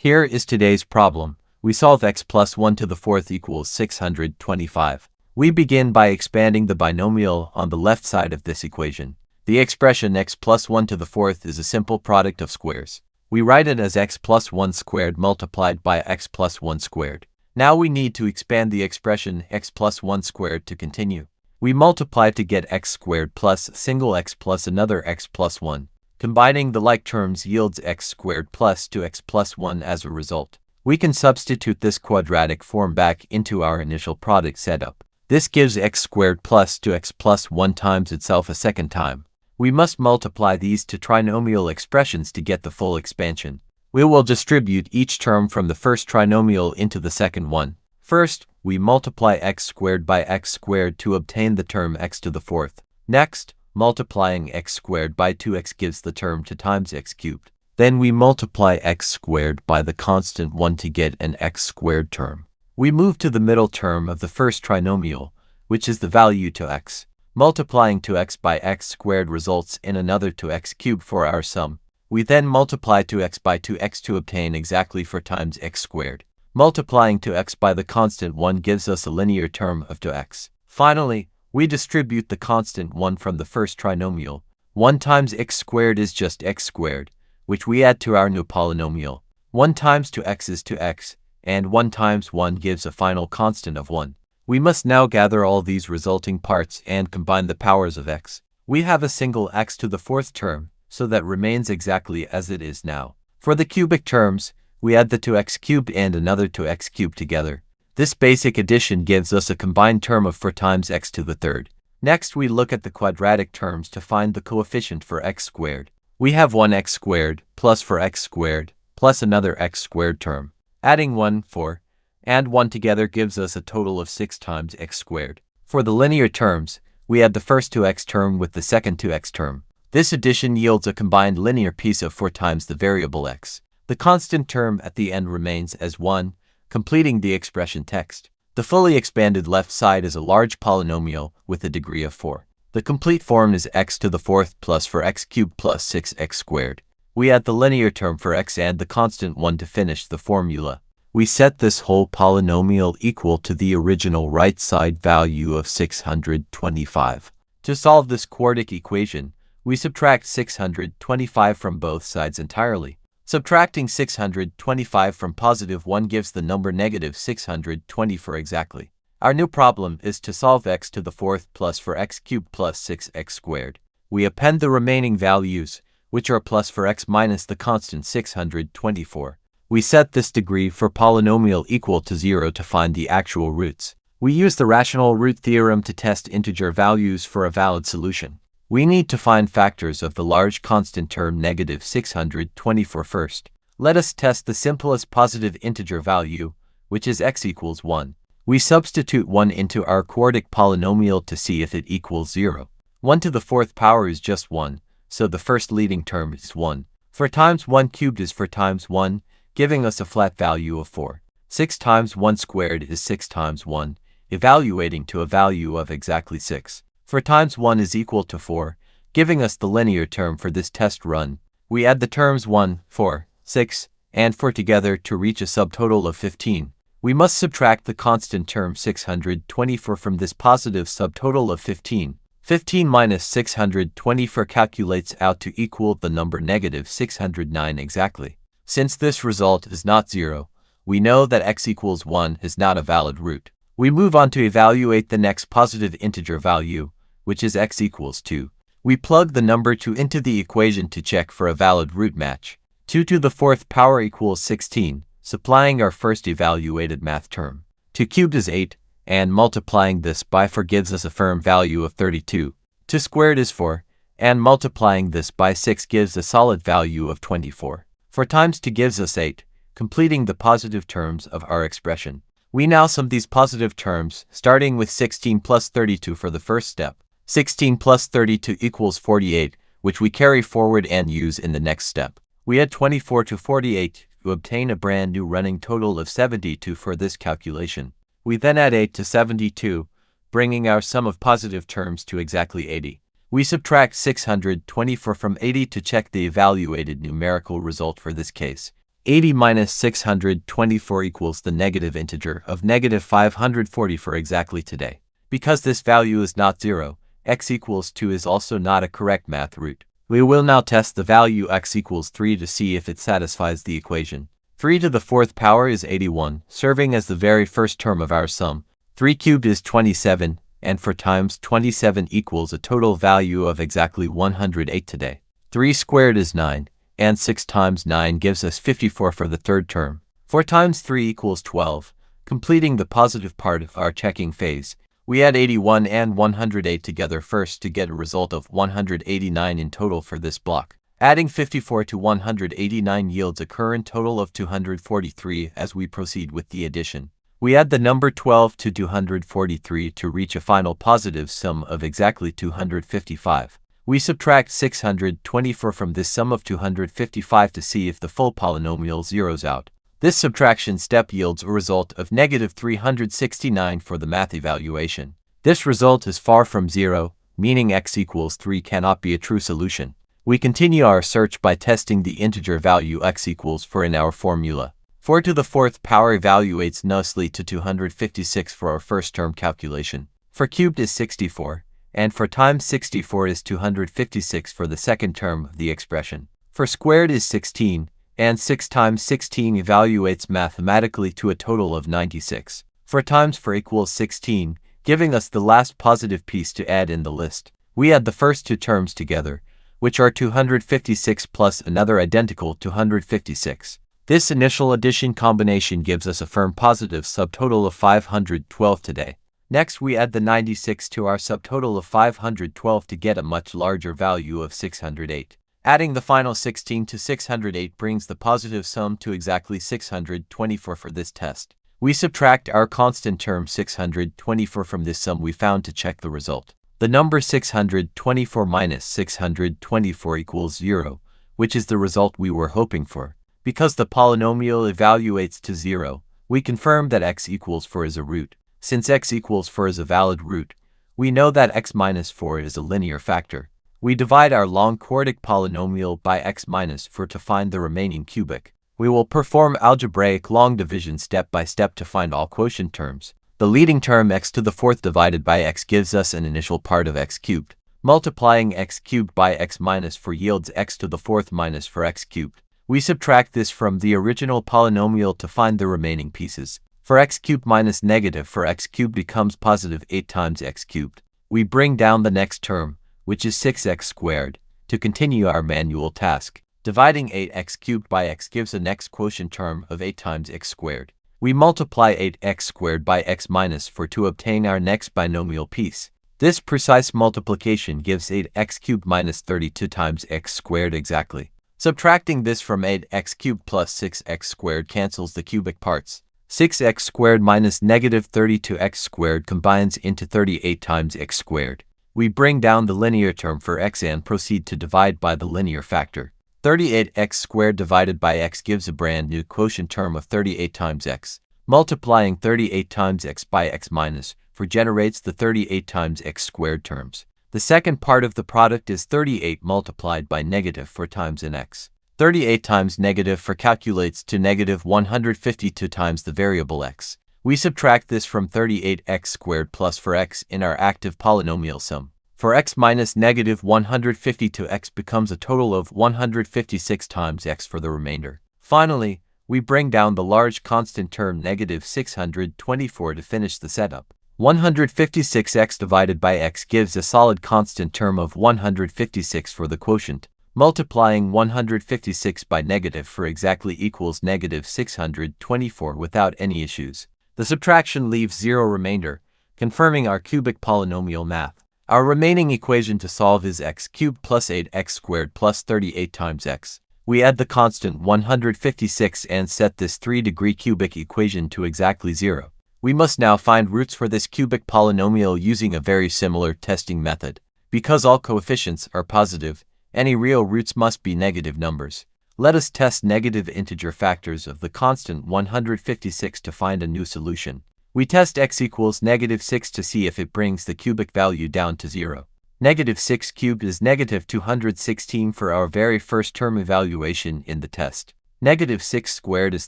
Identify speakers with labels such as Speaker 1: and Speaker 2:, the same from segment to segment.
Speaker 1: Here is today's problem. We solve x plus 1 to the fourth equals 625. We begin by expanding the binomial on the left side of this equation. The expression x plus 1 to the fourth is a simple product of squares. We write it as x plus 1 squared multiplied by x plus 1 squared. Now we need to expand the expression x plus 1 squared to continue. We multiply to get x squared plus a single x plus another x plus 1. Combining the like terms yields x squared plus 2x plus 1 as a result. We can substitute this quadratic form back into our initial product setup. This gives x squared plus 2x plus 1 times itself a second time. We must multiply these two trinomial expressions to get the full expansion. We will distribute each term from the first trinomial into the second one. First, we multiply x squared by x squared to obtain the term x to the fourth. Next, multiplying x squared by 2x gives the term 2 times x cubed. Then we multiply x squared by the constant 1 to get an x squared term. We move to the middle term of the first trinomial, which is the value to x. Multiplying 2x by x squared results in another 2x cubed for our sum. We then multiply 2x by 2x to obtain exactly 4 times x squared. Multiplying 2x by the constant 1 gives us a linear term of 2x. Finally, we distribute the constant 1 from the first trinomial. 1 times x squared is just x squared, which we add to our new polynomial. 1 times 2x is 2x, and 1 times 1 gives a final constant of 1. We must now gather all these resulting parts and combine the powers of x. We have a single x to the fourth term, so that remains exactly as it is now. For the cubic terms, we add the 2x cubed and another 2x cubed together. This basic addition gives us a combined term of 4 times x to the third. Next, we look at the quadratic terms to find the coefficient for x squared. We have 1x squared plus 4x squared plus another x squared term. Adding 1, 4, and 1 together gives us a total of 6 times x squared. For the linear terms, we add the first 2x term with the second 2x term. This addition yields a combined linear piece of 4 times the variable x. The constant term at the end remains as 1, completing the expression text. The fully expanded left side is a large polynomial with a degree of 4. The complete form is x to the fourth plus 4x cubed plus 6x squared. We add the linear term for x and the constant 1 to finish the formula. We set this whole polynomial equal to the original right side value of 625. To solve this quadratic equation, we subtract 625 from both sides entirely. Subtracting 625 from positive 1 gives the number negative 624 exactly. Our new problem is to solve x to the fourth plus 4x cubed plus 6x squared. We append the remaining values, which are plus 4x minus the constant 624. We set this degree for polynomial equal to 0 to find the actual roots. We use the rational root theorem to test integer values for a valid solution. We need to find factors of the large constant term negative 624 first. Let us test the simplest positive integer value, which is x equals 1. We substitute 1 into our quadratic polynomial to see if it equals 0. 1 to the fourth power is just 1, so the first leading term is 1. 4 times 1 cubed is 4 times 1, giving us a flat value of 4. 6 times 1 squared is 6 times 1, evaluating to a value of exactly 6. 4 times 1 is equal to 4, giving us the linear term for this test run. We add the terms 1, 4, 6, and 4 together to reach a subtotal of 15. We must subtract the constant term 624 from this positive subtotal of 15. 15 minus 624 calculates out to equal the number negative 609 exactly. Since this result is not 0, we know that x equals 1 is not a valid root. We move on to evaluate the next positive integer value, which is x equals 2. We plug the number 2 into the equation to check for a valid root match. 2 to the fourth power equals 16, supplying our first evaluated math term. 2 cubed is 8, and multiplying this by 4 gives us a firm value of 32. 2 squared is 4, and multiplying this by 6 gives a solid value of 24. 4 times 2 gives us 8, completing the positive terms of our expression. We now sum these positive terms, starting with 16 plus 32 for the first step. 16 plus 32 equals 48, which we carry forward and use in the next step. We add 24 to 48 to obtain a brand new running total of 72 for this calculation. We then add 8 to 72, bringing our sum of positive terms to exactly 80. We subtract 624 from 80 to check the evaluated numerical result for this case. 80 minus 624 equals the negative integer of negative 540 for exactly today. Because this value is not 0, x equals 2 is also not a correct math root. We will now test the value x equals 3 to see if it satisfies the equation. 3 to the fourth power is 81, serving as the very first term of our sum. 3 cubed is 27, and 4 times 27 equals a total value of exactly 108 today. 3 squared is 9, and 6 times 9 gives us 54 for the third term. 4 times 3 equals 12. Completing the positive part of our checking phase, we add 81 and 108 together first to get a result of 189 in total for this block. Adding 54 to 189 yields a current total of 243 as we proceed with the addition. We add the number 12 to 243 to reach a final positive sum of exactly 255. We subtract 624 from this sum of 255 to see if the full polynomial zeroes out. This subtraction step yields a result of negative 369 for the math evaluation. This result is far from 0, meaning x equals 3 cannot be a true solution. We continue our search by testing the integer value x equals 4 in our formula. 4 to the fourth power evaluates nicely to 256 for our first term calculation. 4 cubed is 64, and 4 times 64 is 256 for the second term of the expression. 4 squared is 16, and 6 times 16 evaluates mathematically to a total of 96. 4 times 4 equals 16, giving us the last positive piece to add in the list. We add the first two terms together, which are 256 plus another identical 256. This initial addition combination gives us a firm positive subtotal of 512 today. Next, we add the 96 to our subtotal of 512 to get a much larger value of 608. Adding the final 16 to 608 brings the positive sum to exactly 624 for this test. We subtract our constant term 624 from this sum we found to check the result. The number 624 minus 624 equals 0, which is the result we were hoping for. Because the polynomial evaluates to 0, we confirm that x equals 4 is a root. Since x equals 4 is a valid root, we know that x minus 4 is a linear factor. We divide our long quartic polynomial by x minus 4 to find the remaining cubic. We will perform algebraic long division step by step to find all quotient terms. The leading term x to the fourth divided by x gives us an initial part of x cubed. Multiplying x cubed by x minus 4 yields x to the fourth minus 4x cubed. We subtract this from the original polynomial to find the remaining pieces. For x cubed minus negative for x cubed becomes positive 8 times x cubed. We bring down the next term, which is 6x squared, to continue our manual task. Dividing 8x cubed by x gives a next quotient term of 8 times x squared. We multiply 8x squared by x minus 4 to obtain our next binomial piece. This precise multiplication gives 8x cubed minus 32 times x squared exactly. Subtracting this from 8x cubed plus 6x squared cancels the cubic parts. 6x squared minus negative 32x squared combines into 38 times x squared. We bring down the linear term for x and proceed to divide by the linear factor. 38x squared divided by x gives a brand new quotient term of 38 times x. Multiplying 38 times x by x minus 4 generates the 38 times x squared terms. The second part of the product is 38 multiplied by negative 4 times an x. 38 times negative 4 calculates to negative 152 times the variable x. We subtract this from 38x squared plus 4x in our active polynomial sum. For x minus negative 152x becomes a total of 156 times x for the remainder. Finally, we bring down the large constant term negative 624 to finish the setup. 156x divided by x gives a solid constant term of 156 for the quotient. Multiplying 156 by negative 4 exactly equals negative 624 without any issues. The subtraction leaves 0 remainder, confirming our cubic polynomial math. Our remaining equation to solve is x cubed plus 8x squared plus 38 times x. We add the constant 156 and set this 3-degree cubic equation to exactly 0. We must now find roots for this cubic polynomial using a very similar testing method. Because all coefficients are positive, any real roots must be negative numbers. Let us test negative integer factors of the constant 156 to find a new solution. We test x equals negative 6 to see if it brings the cubic value down to 0. Negative 6 cubed is negative 216 for our very first term evaluation in the test. Negative 6 squared is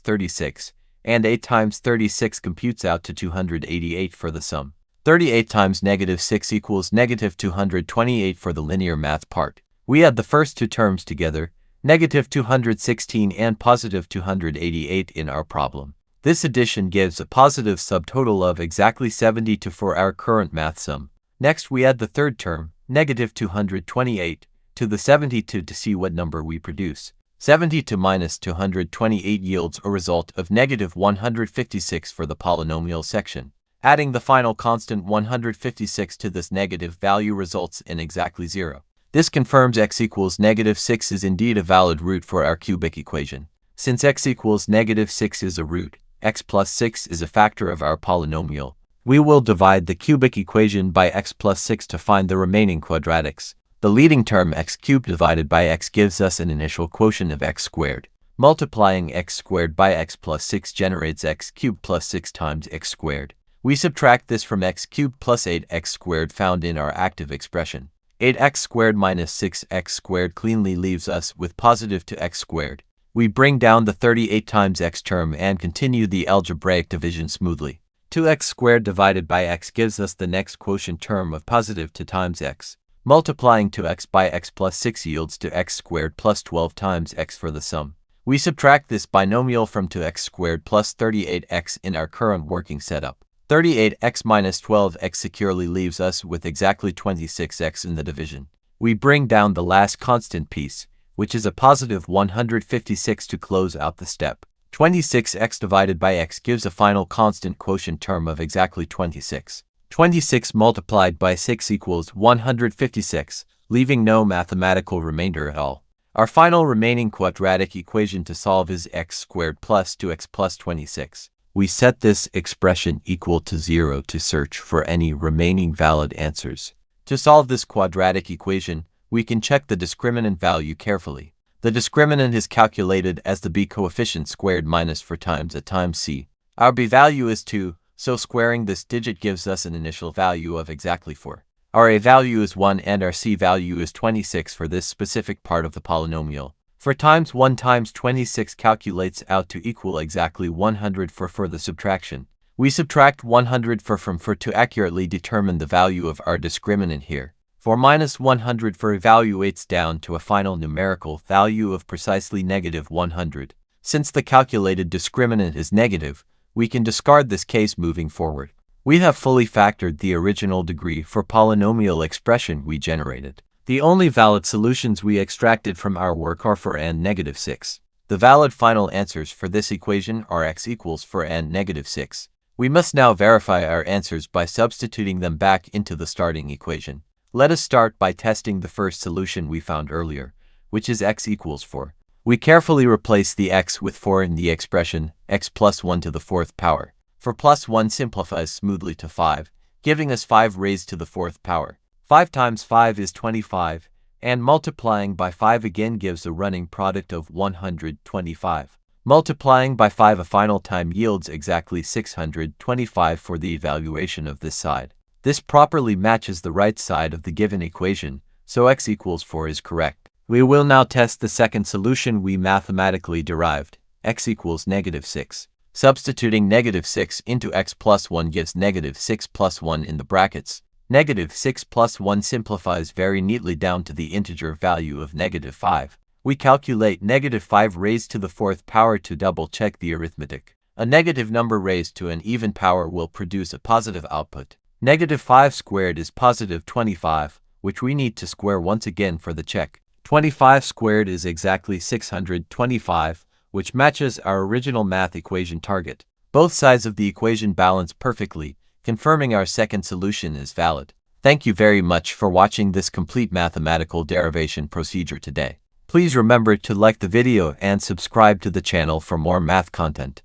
Speaker 1: 36, and 8 times 36 computes out to 288 for the sum. 38 times negative 6 equals negative 228 for the linear math part. We add the first two terms together, negative 216 and positive 288 in our problem. This addition gives a positive subtotal of exactly 72 for our current math sum. Next, we add the third term, negative 228, to the 72 to see what number we produce. 72 minus 228 yields a result of negative 156 for the polynomial section. Adding the final constant 156 to this negative value results in exactly 0. This confirms x equals negative 6 is indeed a valid root for our cubic equation. Since x equals negative 6 is a root, x plus 6 is a factor of our polynomial, we will divide the cubic equation by x plus 6 to find the remaining quadratics. The leading term x cubed divided by x gives us an initial quotient of x squared. Multiplying x squared by x plus 6 generates x cubed plus 6 times x squared. We subtract this from x cubed plus 8x squared found in our active expression. 8x squared minus 6x squared cleanly leaves us with positive 2x squared. We bring down the 38 times x term and continue the algebraic division smoothly. 2x squared divided by x gives us the next quotient term of positive 2 times x. Multiplying 2x by x plus 6 yields to x squared plus 12 times x for the sum. We subtract this binomial from 2x squared plus 38x in our current working setup. 38x minus 12x securely leaves us with exactly 26x in the division. We bring down the last constant piece, which is a positive 156 to close out the step. 26x divided by x gives a final constant quotient term of exactly 26. 26 multiplied by 6 equals 156, leaving no mathematical remainder at all. Our final remaining quadratic equation to solve is x squared plus 2x plus 26. We set this expression equal to 0 to search for any remaining valid answers. To solve this quadratic equation, we can check the discriminant value carefully. The discriminant is calculated as the b coefficient squared minus 4 times a times c. Our b value is 2, so squaring this digit gives us an initial value of exactly 4. Our a value is 1 and our c value is 26 for this specific part of the polynomial. 4 times 1 times 26 calculates out to equal exactly 100 for further subtraction. We subtract 100 from 4 to accurately determine the value of our discriminant here. 4 minus 100 evaluates down to a final numerical value of precisely negative 100. Since the calculated discriminant is negative, we can discard this case moving forward. We have fully factored the original degree for polynomial expression we generated. The only valid solutions we extracted from our work are 4 and negative 6. The valid final answers for this equation are x equals 4 and negative 6. We must now verify our answers by substituting them back into the starting equation. Let us start by testing the first solution we found earlier, which is x equals 4. We carefully replace the x with 4 in the expression x plus 1 to the 4th power. 4 plus 1 simplifies smoothly to 5, giving us 5 raised to the 4th power. 5 times 5 is 25, and multiplying by 5 again gives a running product of 125. Multiplying by 5 a final time yields exactly 625 for the evaluation of this side. This properly matches the right side of the given equation, so x equals 4 is correct. We will now test the second solution we mathematically derived, x equals negative 6. Substituting negative 6 into x plus 1 gives negative 6 plus 1 in the brackets. Negative 6 plus 1 simplifies very neatly down to the integer value of negative 5. We calculate negative 5 raised to the 4th power to double-check the arithmetic. A negative number raised to an even power will produce a positive output. Negative 5 squared is positive 25, which we need to square once again for the check. 25 squared is exactly 625, which matches our original math equation target. Both sides of the equation balance perfectly, confirming our second solution is valid. Thank you very much for watching this complete mathematical derivation procedure today. Please remember to like the video and subscribe to the channel for more math content.